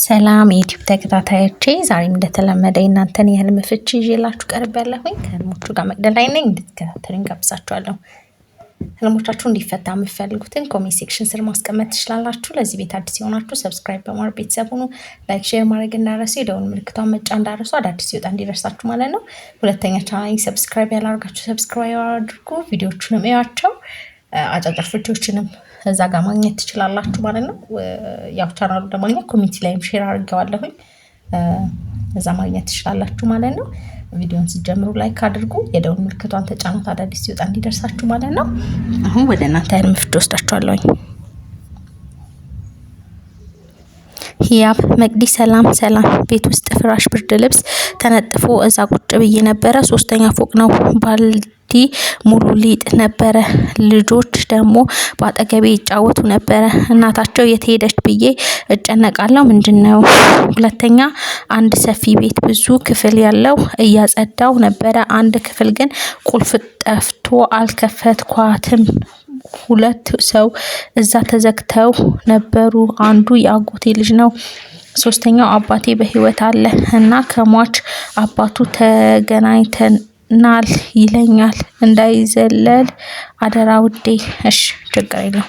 ሰላም የዩቲዩብ ተከታታዮቼ ዛሬም እንደተለመደ እናንተን የህልም ፍቺ ይዤላችሁ ቀርቤያለሁኝ። ከህልሞቹ ጋር መቅደላይ ነኝ። እንድትከታተሉኝ ጋብዛችኋለሁ። ህልሞቻችሁ እንዲፈታ የምትፈልጉትን ኮሜንት ሴክሽን ስር ማስቀመጥ ትችላላችሁ። ለዚህ ቤት አዲስ የሆናችሁ ሰብስክራይብ በማድረግ ቤተሰብ ሁኑ። ላይክ፣ ሼር ማድረግ እንዳረሱ፣ የደወል ምልክቷን መጫን እንዳረሱ፣ አዳዲስ ሲወጣ እንዲደርሳችሁ ማለት ነው። ሁለተኛ ቻናሌን ሰብስክራይብ ያላደረጋችሁ ሰብስክራይብ አድርጉ። ቪዲዮዎቹንም እዩዋቸው። አጫጭር ፍቺዎችንም እዛ ጋር ማግኘት ትችላላችሁ ማለት ነው። ያው ቻናሉ ለማግኘት ኮሚኒቲ ላይም ሼር አድርጌዋለሁኝ፣ እዛ ማግኘት ትችላላችሁ ማለት ነው። ቪዲዮን ሲጀምሩ ላይክ አድርጉ፣ የደወል ምልክቷን ተጫኑት፣ አዳዲስ ሲወጣ እንዲደርሳችሁ ማለት ነው። አሁን ወደ እናንተ ህልም ፍቺ ወስዳችኋለሁኝ። ሂያብ መቅዲ ሰላም ሰላም። ቤት ውስጥ ፍራሽ፣ ብርድ ልብስ ተነጥፎ እዛ ቁጭ ብዬ ነበረ። 3ኛ ፎቅ ነው። ባልዲ ሙሉ ሊጥ ነበረ። ልጆች ደግሞ በአጠገቤ ይጫወቱ ነበረ። እናታቸው የት ሄደች ብዬ እጨነቃለሁ። ምንድነው? 2ኛ አንድ ሰፊ ቤት ብዙ ክፍል ያለው እያጸዳው ነበረ። አንድ ክፍል ግን ቁልፍ ጠፍቶ አልከፈትኳትም። 2 ሰው እዛ ተዘግተው ነበሩ። አንዱ የአጎቴ ልጅ ነው። 3ኛው አባቴ በህይወት አለ እና ከሟች አባቱ ተገናኝተናል ይለኛል። እንዳይዘለል አደራ ውዴ። እሺ ችግር የለው።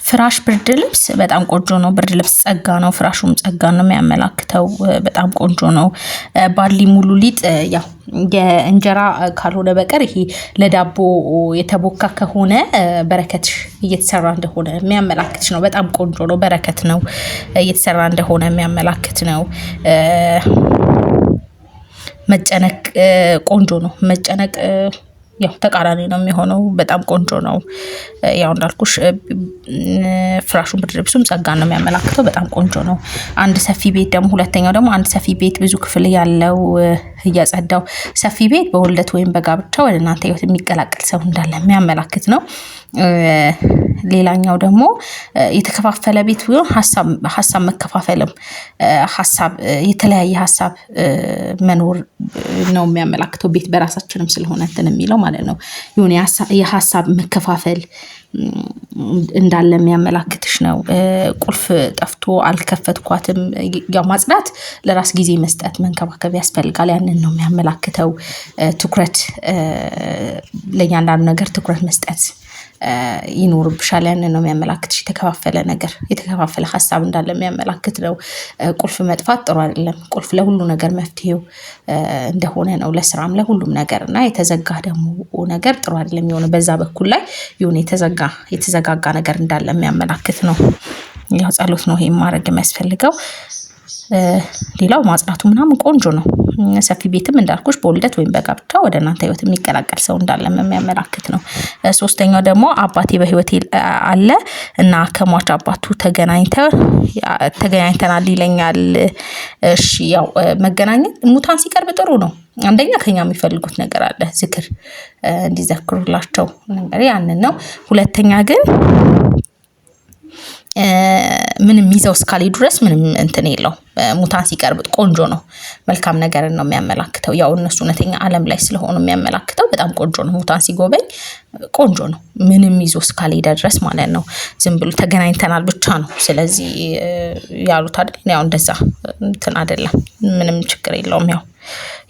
ፍራሽ፣ ብርድ ልብስ በጣም ቆንጆ ነው። ብርድ ልብስ ጸጋ ነው፣ ፍራሹም ጸጋ ነው የሚያመላክተው። በጣም ቆንጆ ነው። ባሊ ሙሉ ሊጥ ያው የእንጀራ ካልሆነ በቀር ይሄ ለዳቦ የተቦካ ከሆነ በረከትሽ እየተሰራ እንደሆነ የሚያመላክትሽ ነው። በጣም ቆንጆ ነው። በረከት ነው እየተሰራ እንደሆነ የሚያመላክት ነው። መጨነቅ ቆንጆ ነው። መጨነቅ ያው ተቃራኒ ነው የሚሆነው። በጣም ቆንጆ ነው። ያው እንዳልኩሽ ፍራሹን ብርድ ልብሱም ጸጋ ነው የሚያመላክተው። በጣም ቆንጆ ነው። አንድ ሰፊ ቤት ደግሞ 2ኛው ደግሞ አንድ ሰፊ ቤት ብዙ ክፍል ያለው እያጸዳው። ሰፊ ቤት በውልደት ወይም በጋብቻ ወደ እናንተ ህይወት የሚቀላቀል ሰው እንዳለ የሚያመላክት ነው። ሌላኛው ደግሞ የተከፋፈለ ቤት ቢሆን ሀሳብ መከፋፈልም ሀሳብ የተለያየ ሀሳብ መኖር ነው የሚያመላክተው። ቤት በራሳችንም ስለሆነ እንትን የሚለው ማለት ነው። የሆነ የሀሳብ መከፋፈል እንዳለ የሚያመላክትሽ ነው። ቁልፍ ጠፍቶ አልከፈትኳትም። ያው ማጽዳት ለራስ ጊዜ መስጠት መንከባከብ ያስፈልጋል። ያንን ነው የሚያመላክተው። ትኩረት ለእያንዳንዱ ነገር ትኩረት መስጠት ይኖርብሻል። ያንን ነው የሚያመላክትሽ። የተከፋፈለ ነገር የተከፋፈለ ሀሳብ እንዳለ የሚያመላክት ነው። ቁልፍ መጥፋት ጥሩ አይደለም። ቁልፍ ለሁሉ ነገር መፍትሄው እንደሆነ ነው፣ ለስራም ለሁሉም ነገር እና የተዘጋ ደግሞ ነገር ጥሩ አይደለም። የሆነ በዛ በኩል ላይ የሆነ የተዘጋጋ ነገር እንዳለ የሚያመላክት ነው። ያው ጸሎት ነው ይሄን ማድረግ የሚያስፈልገው። ሌላው ማጽዳቱ ምናምን ቆንጆ ነው። ሰፊ ቤትም እንዳልኩሽ በውልደት ወይም በጋብቻ ወደ እናንተ ህይወት የሚቀላቀል ሰው እንዳለ የሚያመላክት ነው። 3ኛው ደግሞ አባቴ በህይወት አለ እና ከሟች አባቱ ተገናኝተናል ይለኛል። እሺ ያው መገናኘት ሙታን ሲቀርብ ጥሩ ነው። አንደኛ ከኛ የሚፈልጉት ነገር አለ፣ ዝክር እንዲዘክሩላቸው ነገር ያንን ነው። 2ኛ ግን ምንም ይዘው እስካሌ ድረስ ምንም እንትን የለው። ሙታን ሲቀርብ ቆንጆ ነው። መልካም ነገርን ነው የሚያመላክተው። ያው እነሱ እውነተኛ ዓለም ላይ ስለሆኑ የሚያመላክተው በጣም ቆንጆ ነው። ሙታን ሲጎበኝ ቆንጆ ነው። ምንም ይዞ እስካልሄደ ድረስ ማለት ነው። ዝም ብሎ ተገናኝተናል ብቻ ነው። ስለዚህ ያሉት አይደል? ያው እንደዛ እንትን አይደለም። ምንም ችግር የለውም። ያው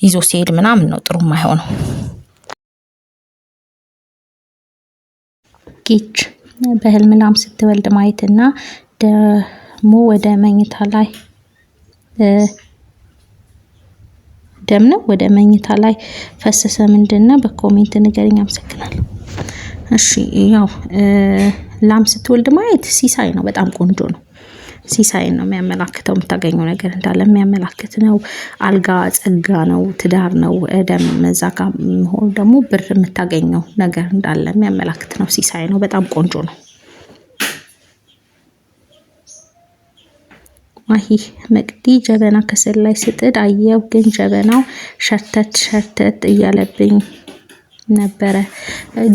ይዞ ሲሄድ ምናምን ነው ጥሩ የማይሆነው። ጌች በህልም ላም ስትወልድ ማየትና ደግሞ ወደ መኝታ ላይ ደም ነው ወደ መኝታ ላይ ፈሰሰ። ምንድነው? በኮሜንት ንገረኝ። አመሰግናለሁ። እሺ ያው ላም ስትወልድ ማየት ሲሳይ ነው። በጣም ቆንጆ ነው። ሲሳይን ነው የሚያመላክተው። የምታገኘው ነገር እንዳለ የሚያመላክት ነው። አልጋ ጸጋ ነው። ትዳር ነው። ደም መዛጋ ሆኖ ደግሞ ብር የምታገኘው ነገር እንዳለ የሚያመላክት ነው። ሲሳይ ነው። በጣም ቆንጆ ነው። አሂ መቅዲ ጀበና ከሰል ላይ ስጥድ አየው፣ ግን ጀበናው ሸርተት እያለብኝ ነበረ።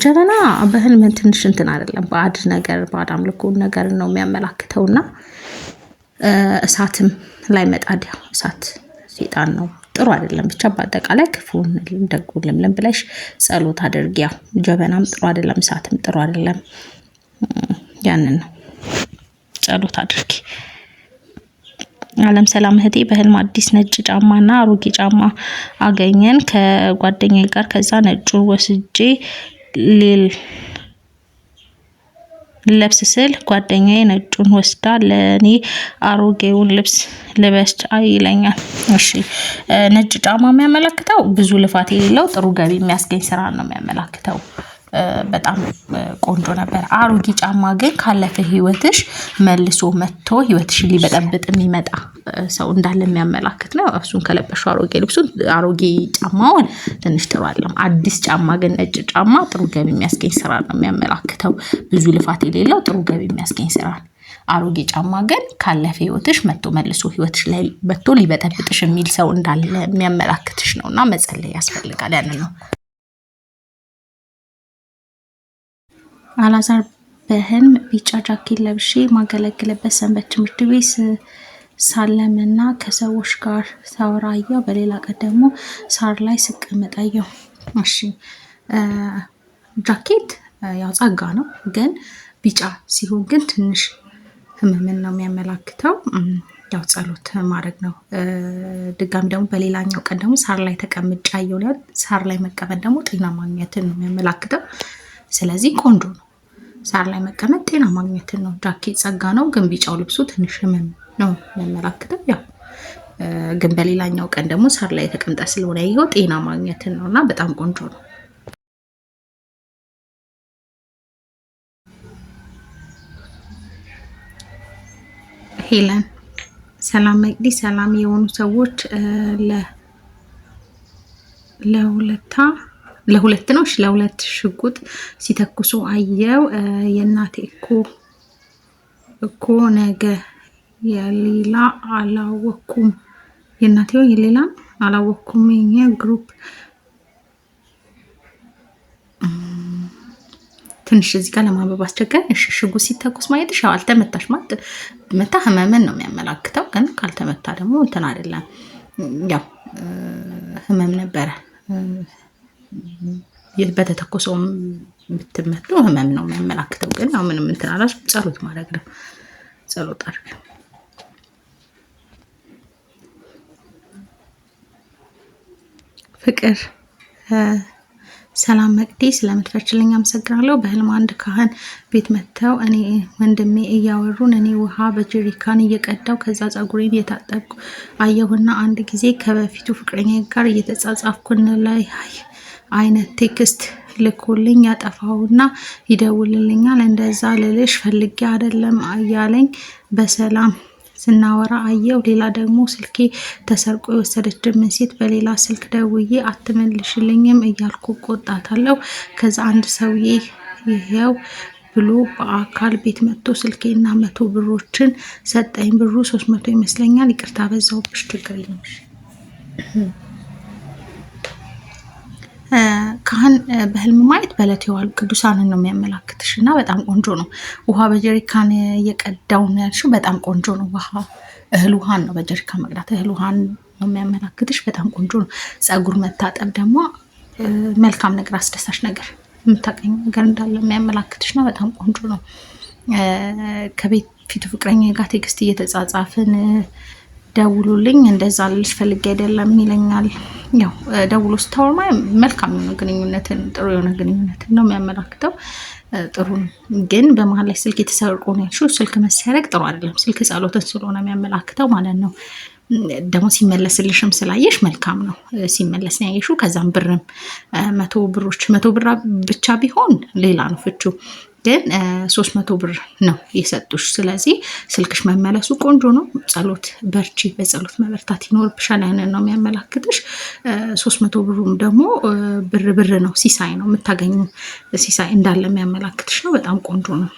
ጀበና በህልም ትንሽ እንትን አይደለም፣ ባዕድ ነገር ባዕድ አምልኮ ነገር ነው የሚያመላክተውና እሳትም ላይ መጣድ ያው እሳት ሴጣን ነው፣ ጥሩ አይደለም። ብቻ በአጠቃላይ ክፉን ደጉን ለምለም ብለሽ ጸሎት አድርጊ። ያው ጀበናም ጥሩ አይደለም፣ እሳትም ጥሩ አይደለም። ያንን ነው። ጸሎት አድርጊ። አለም ሰላም እህቴ በህልም አዲስ ነጭ ጫማና አሮጌ ጫማ አገኘን ከጓደኛዬ ጋር። ከዛ ነጩን ወስጄ ልለብስ ስል ጓደኛዬ ነጩን ወስዳ ለኔ አሮጌውን ልብስ ልበስ ይለኛል። እሺ ነጭ ጫማ የሚያመለክተው ብዙ ልፋት የሌለው ጥሩ ገቢ የሚያስገኝ ስራ ነው የሚያመለክተው። በጣም ቆንጆ ነበር። አሮጌ ጫማ ግን ካለፈ ህይወትሽ መልሶ መጥቶ ህይወትሽን ሊበጠብጥ የሚመጣ ሰው እንዳለ የሚያመላክት ነው። እሱን ከለበሽው አሮጌ ጫማውን ትንሽ ጥሩ አይደለም። አዲስ ጫማ ግን ነጭ ጫማ ጥሩ ገቢ የሚያስገኝ ስራ ነው የሚያመላክተው። ብዙ ልፋት የሌለው ጥሩ ገቢ የሚያስገኝ ስራ። አሮጌ ጫማ ግን ካለፈ ህይወትሽ መጥቶ መልሶ ህይወትሽ ላይ መጥቶ ሊበጠብጥሽ የሚል ሰው እንዳለ የሚያመላክትሽ ነውና መጸለይ ያስፈልጋል። ያን ነው። አላዛር በህልም ቢጫ ጃኬት ለብሼ ማገለግልበት ሰንበት ትምህርት ቤት ሳለምና ከሰዎች ጋር ሳወራ አየሁ። በሌላ ቀን ደግሞ ሳር ላይ ስቀመጥ አየሁ። እሺ ጃኬት ያው ጸጋ ነው፣ ግን ቢጫ ሲሆን ግን ትንሽ ህመምን ነው የሚያመላክተው። ያው ጸሎት ማድረግ ነው። ድጋሚ ደግሞ በሌላኛው ቀን ደግሞ ሳር ላይ ተቀምጬ አየሁ። ሳር ላይ መቀመጥ ደግሞ ጤና ማግኘትን ነው የሚያመላክተው። ስለዚህ ቆንጆ ነው። ሳር ላይ መቀመጥ ጤና ማግኘትን ነው። ጃኬት ጸጋ ነው፣ ግን ቢጫው ልብሱ ትንሽ ህመም ነው የሚያመላክተው። ያው ግን በሌላኛው ቀን ደግሞ ሳር ላይ ተቀምጣ ስለሆነ ያየው ጤና ማግኘትን ነው እና በጣም ቆንጆ ነው። ሄለን ሰላም መቅዲ፣ ሰላም የሆኑ ሰዎች ለሁለት ሽጉጥ ሲተኩሱ አየው። የእናቴ እኮ ነገ የሌላ አላወኩም። የእናቴው የሌላ አላወኩም። የኛ ግሩፕ ትንሽ እዚህ ጋር ለማንበብ አስቸጋሪ። እሺ ሽጉጥ ሲተኩስ ማየትሽ ያው አልተመታሽ ማለት መታ ህመምን ነው የሚያመላክተው። ግን ካልተመታ ደግሞ እንትን አይደለም፣ ያው ህመም ነበረ። በተተኮሰውም ብትመቱ ህመም ነው የሚያመላክተው። ግን ያው ምንም እንትን አላሽ፣ ጸሎት ማድረግ ነው። ጸሎት አድርግ። ፍቅር ሰላም መቅዲ፣ ስለምትፈችልኝ አመሰግናለሁ። በህልም አንድ ካህን ቤት መጥተው እኔ ወንድሜ እያወሩን እኔ ውሃ በጀሪካን እየቀዳው ከዛ ፀጉሬን እየታጠብኩ አየሁና አንድ ጊዜ ከበፊቱ ፍቅረኛ ጋር እየተጻጻፍኩን ላይ አይነት ቴክስት ልኮልኝ ያጠፋውና ይደውልልኛል። እንደዛ ልልሽ ፈልጌ አይደለም እያለኝ በሰላም ስናወራ አየው። ሌላ ደግሞ ስልኬ ተሰርቆ የወሰደችብኝ ሴት በሌላ ስልክ ደውዬ አትመልሽልኝም እያልኩ ቆጣታለሁ። ከዛ አንድ ሰውዬ ይሄው ብሎ በአካል ቤት መጥቶ ስልኬና 100 ብሮችን ሰጠኝ። ብሩ 300 ይመስለኛል። ይቅርታ በዛውብሽ፣ ችግር የለም። ካህን በህልም ማየት በዕለት የዋሉ ቅዱሳንን ነው የሚያመላክትሽ እና በጣም ቆንጆ ነው። ውሃ በጀሪካን እየቀዳው ነው ያልሽው፣ በጣም ቆንጆ ነው። እህል ውሃን ነው በጀሪካን መቅዳት፣ እህል ውሃን ነው የሚያመላክትሽ። በጣም ቆንጆ ነው። ፀጉር መታጠብ ደግሞ መልካም ነገር፣ አስደሳች ነገር፣ የምታቀኝ ነገር እንዳለ የሚያመላክትሽ ነው። በጣም ቆንጆ ነው። ከቤት ፊቱ ፍቅረኛ ጋር ቴክስት እየተጻጻፍን ደውሉልኝ እንደዛ ልልሽ ፈልጌ አይደለም ይለኛል። ያው ደውሎ ስታወራ መልካም የሆነ ግንኙነትን፣ ጥሩ የሆነ ግንኙነትን ነው የሚያመላክተው። ጥሩ ነው። ግን በመሀል ላይ ስልክ የተሰርቆ ነው ያልሽው። ስልክ መሰረቅ ጥሩ አይደለም። ስልክ ጸሎትን ስለሆነ የሚያመላክተው ማለት ነው። ደግሞ ሲመለስልሽም ስላየሽ መልካም ነው። ሲመለስ ነው ያየሽው። ከዛም ብርም 100 ብር ብቻ ቢሆን ሌላ ነው ፍቹ። ግን 300 ብር ነው የሰጡሽ። ስለዚህ ስልክሽ መመለሱ ቆንጆ ነው። ጸሎት በርቺ፣ በጸሎት መበርታት ይኖርብሻል። ያንን ነው የሚያመላክትሽ። 300 ብሩም ደግሞ ብር ነው፣ ሲሳይ ነው የምታገኙ፣ ሲሳይ እንዳለ የሚያመላክትሽ ነው። በጣም ቆንጆ ነው።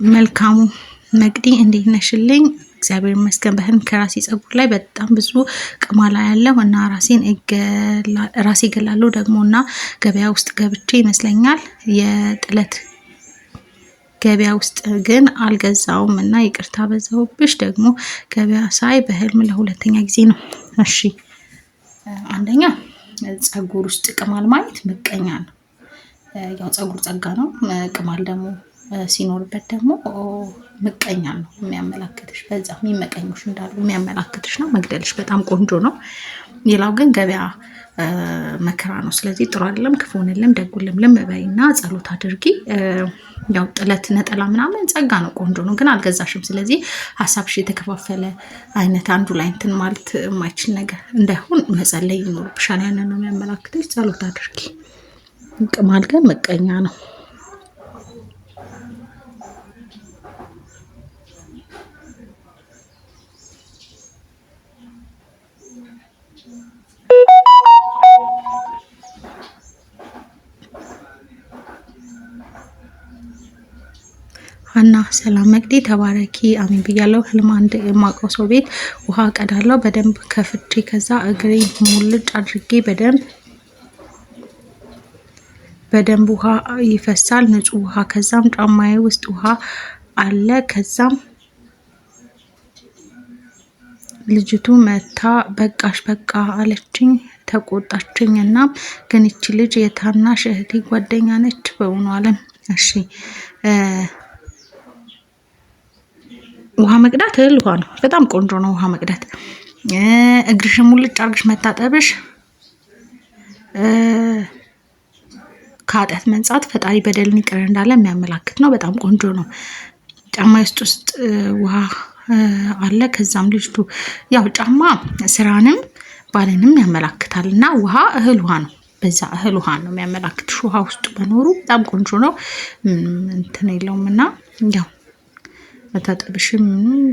መልካሙ መቅዲ እንዴት ነሽልኝ? እግዚአብሔር ይመስገን። በህልም ከራሴ ፀጉር ላይ በጣም ብዙ ቅማላ ያለው እና ራሴ ገላለሁ ደግሞ እና ገበያ ውስጥ ገብቼ ይመስለኛል። የጥለት ገበያ ውስጥ ግን አልገዛውም እና ይቅርታ በዛውብሽ። ደግሞ ገበያ ሳይ በህልም ለሁለተኛ ጊዜ ነው። እሺ አንደኛ ፀጉር ውስጥ ቅማል ማየት ምቀኛ ነው። ያው ፀጉር ጸጋ ነው። ቅማል ደግሞ ሲኖርበት ደግሞ ምቀኛ ነው የሚያመላክትሽ። በዛ የሚመቀኙሽ እንዳሉ የሚያመላክትሽ ነው። መግደልሽ በጣም ቆንጆ ነው። ሌላው ግን ገበያ መከራ ነው። ስለዚህ ጥሩ አይደለም። ክፉንልም ደጉልም በይና ጸሎት አድርጊ። ያው ጥለት ነጠላ ምናምን ጸጋ ነው፣ ቆንጆ ነው፣ ግን አልገዛሽም። ስለዚህ ሀሳብሽ የተከፋፈለ አይነት አንዱ ላይ እንትን ማለት የማይችል ነገር እንዳይሆን መጸለይ ይኖርብሻል። ያንን ነው የሚያመላክትሽ። ጸሎት አድርጊ። ቅማል ግን ምቀኛ ነው። ሀና ሰላም መቅዲ ተባረኪ አሜን ብያለሁ። ህልም አንድ የማውቀው ሰው ቤት ውሃ ቀዳለው በደንብ ከፍቼ ከዛ እግሬ ሙልጭ አድርጌ በደንብ ውሃ ይፈሳል፣ ንጹህ ውሃ። ከዛም ጫማዬ ውስጥ ውሃ አለ። ከዛም ልጅቱ መታ በቃሽ በቃ አለችኝ፣ ተቆጣችኝ። እና ግን እቺ ልጅ የታናሽ እህቴ ጓደኛ ነች። በእውኑ አለም። እሺ ውሃ መቅዳት እህል ውሃ ነው። በጣም ቆንጆ ነው ውሃ መቅዳት። እግርሽን ሙልጭ አርግሽ መታጠብሽ ከኃጢአት መንጻት ፈጣሪ በደልን ይቅር እንዳለ የሚያመላክት ነው። በጣም ቆንጆ ነው። ጫማ ውስጥ ውሃ አለ። ከዛም ልጅቱ ያው ጫማ ስራንም ባልንም ያመላክታል እና ውሃ እህል ውሃ ነው። በዛ እህል ውሃ ነው የሚያመላክትሽ። ውሃ ውስጥ መኖሩ በጣም ቆንጆ ነው። እንትን የለውም እና ያው መታጠብሽም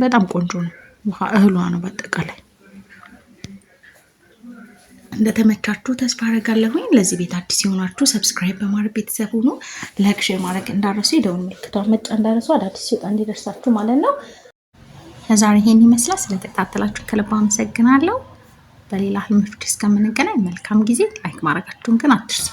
በጣም ቆንጆ ነው። ውሃ እህል ውሃ ነው። በአጠቃላይ እንደተመቻችሁ ተስፋ አደርጋለሁኝ። ለዚህ ቤት አዲስ የሆናችሁ ሰብስክራይብ በማድረግ ቤተሰብ ሁኑ። ላይክ ሼር ማድረግ እንዳረሱ፣ የደወል ምልክቷን መጫን እንዳረሱ፣ አዳዲስ ሲወጣ እንዲደርሳችሁ ማለት ነው። ለዛሬ ይሄን ይመስላል። ስለተከታተላችሁ ከልብ አመሰግናለሁ። በሌላ ህልም ፍቺ እስከምንገናኝ መልካም ጊዜ። ላይክ ማድረጋችሁን ግን አትርሱ።